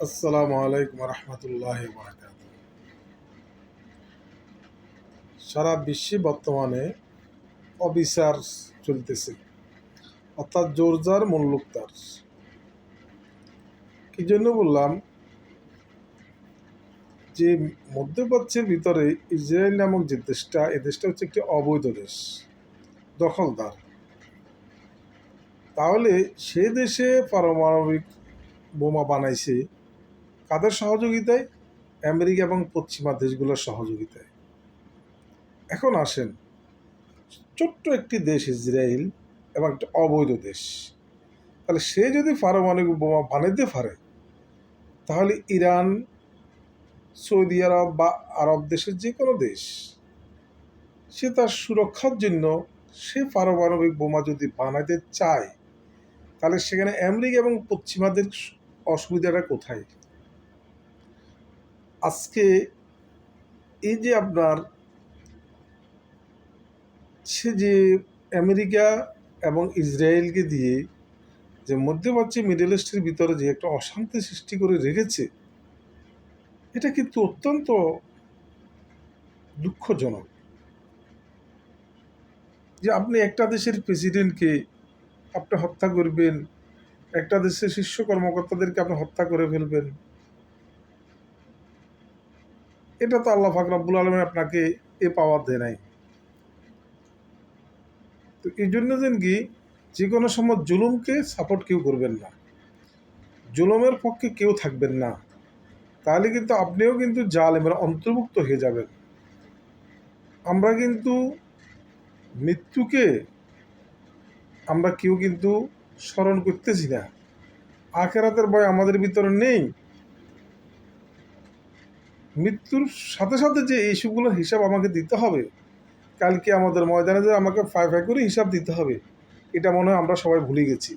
আসসালামু আলাইকুম রহমতুল্লাহ বারাকাত। সারা বিশ্বে বর্তমানে অবিচার চলতেছে, অর্থাৎ জোর যার মুল্লুক তার। কি জন্য বললাম যে মধ্যপ্রাচ্যের ভিতরে ইসরায়েল নামক যে দেশটা, এই দেশটা হচ্ছে একটি অবৈধ দেশ, দখলদার। তাহলে সে দেশে পারমাণবিক বোমা বানাইছে কাদের সহযোগিতায়? আমেরিকা এবং পশ্চিমা দেশগুলোর সহযোগিতায়। এখন আসেন, ছোট্ট একটি দেশ ইসরায়েল এবং একটা অবৈধ দেশ, তাহলে সে যদি পারমাণবিক বোমা বানাইতে পারে, তাহলে ইরান, সৌদি আরব বা আরব দেশের যে কোনো দেশ, সে তার সুরক্ষার জন্য সে পারমাণবিক বোমা যদি বানাইতে চায়, তাহলে সেখানে আমেরিকা এবং পশ্চিমাদের অসুবিধাটা কোথায়? আজকে এই যে আপনার সে যে আমেরিকা এবং ইসরায়েলকে দিয়ে যে মধ্যপ্রাচ্যে মিডল ইস্টের ভিতরে যে একটা অশান্তি সৃষ্টি করে রেখেছে, এটা কিন্তু অত্যন্ত দুঃখজনক যে আপনি একটা দেশের প্রেসিডেন্টকে আপনি হত্যা করবেন, একটা দেশের শীর্ষ কর্মকর্তাদেরকে আপনি হত্যা করে ফেলবেন। এটা তো আল্লাহ পাক রব্বুল আলামিন আপনাকে এ পাওয়ার দেয় নাই। তো এই জন্য যেন কি যে কোনো সময় জুলুমকে সাপোর্ট কেউ করবেন না, জুলুমের পক্ষে কেউ থাকবেন না, তাহলে কিন্তু আপনিও কিন্তু জালেমের অন্তর্ভুক্ত হয়ে যাবেন। আমরা কিন্তু মৃত্যুকে আমরা কেউ কিন্তু স্মরণ করতেছি না, আখেরাতের ভয় আমাদের ভিতরে নেই। মৃত্যুর সাথে সাথে যে এইসবগুলোর হিসাব আমাকে দিতে হবে, কালকে আমাদের ময়দানে যে আমাকে ফাই ফাই করে হিসাব দিতে হবে, এটা মনে হয় আমরা সবাই ভুলে গেছি।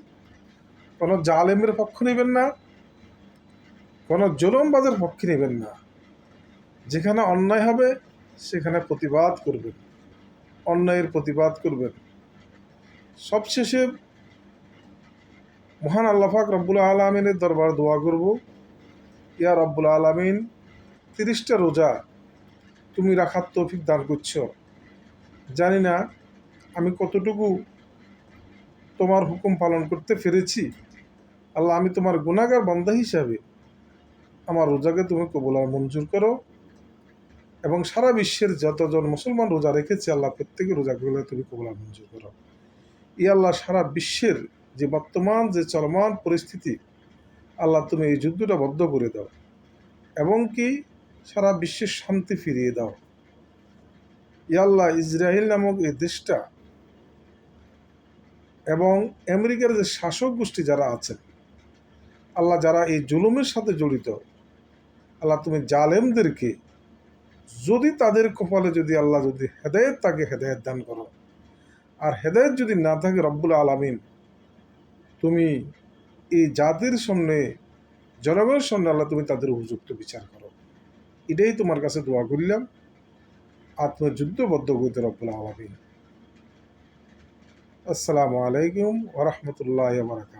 কোনো জালেমের পক্ষ নেবেন না, কোনো জুলুমবাজের পক্ষে নেবেন না। যেখানে অন্যায় হবে সেখানে প্রতিবাদ করবেন, অন্যায়ের প্রতিবাদ করবেন। সবশেষে মহান আল্লাহ পাক রব্বুল আলমিনের দরবার দোয়া করব, ইয়া রব্বুল আলমিন 30টা রোজা তুমি রাখার তৌফিক দান করছো। জানি না আমি কতটুকু তোমার হুকুম পালন করতে পেরেছি। আল্লাহ, আমি তোমার গুনাহগার বান্দা হিসাবে আমার রোজাকে তুমি কবুল আর মঞ্জুর করো, এবং সারা বিশ্বের যতজন মুসলমান রোজা রেখেছে আল্লাহ প্রত্যেকের রোজাগুলো তুমি কবুল আর মঞ্জুর করো। আল্লাহ, সারা বিশ্বের যে বর্তমান যে চলমান পরিস্থিতি, আল্লাহ তুমি এই যুদ্ধটা বদ্ধ করে দাও, এবং কি সারা বিশ্বের শান্তি ফিরিয়ে দাও। আল্লাহ, ইসরায়েল নামক এই দেশটা এবং আমেরিকার যে শাসক গোষ্ঠী যারা আছেন, আল্লাহ যারা এই জুলুমের সাথে জড়িত, আল্লাহ তুমি জালেমদেরকে যদি তাদের কপালে যদি আল্লাহ যদি হেদায়েত তাকে হেদায়েত দান করো, আর হেদায়েত যদি না থাকে রব্বুল আলামিন, তুমি এই জাতির সামনে, জনগণের সামনে আল্লাহ তুমি তাদের উপযুক্ত বিচার করো। এটাই তোমার কাছে দোয়া করলাম, আত্মযুদ্ধবদ্ধ করতে রব্বুল আলামিন। আসসালামু আলাইকুম ওয়া রাহমাতুল্লাহি ওয়া বারাকাতুহু।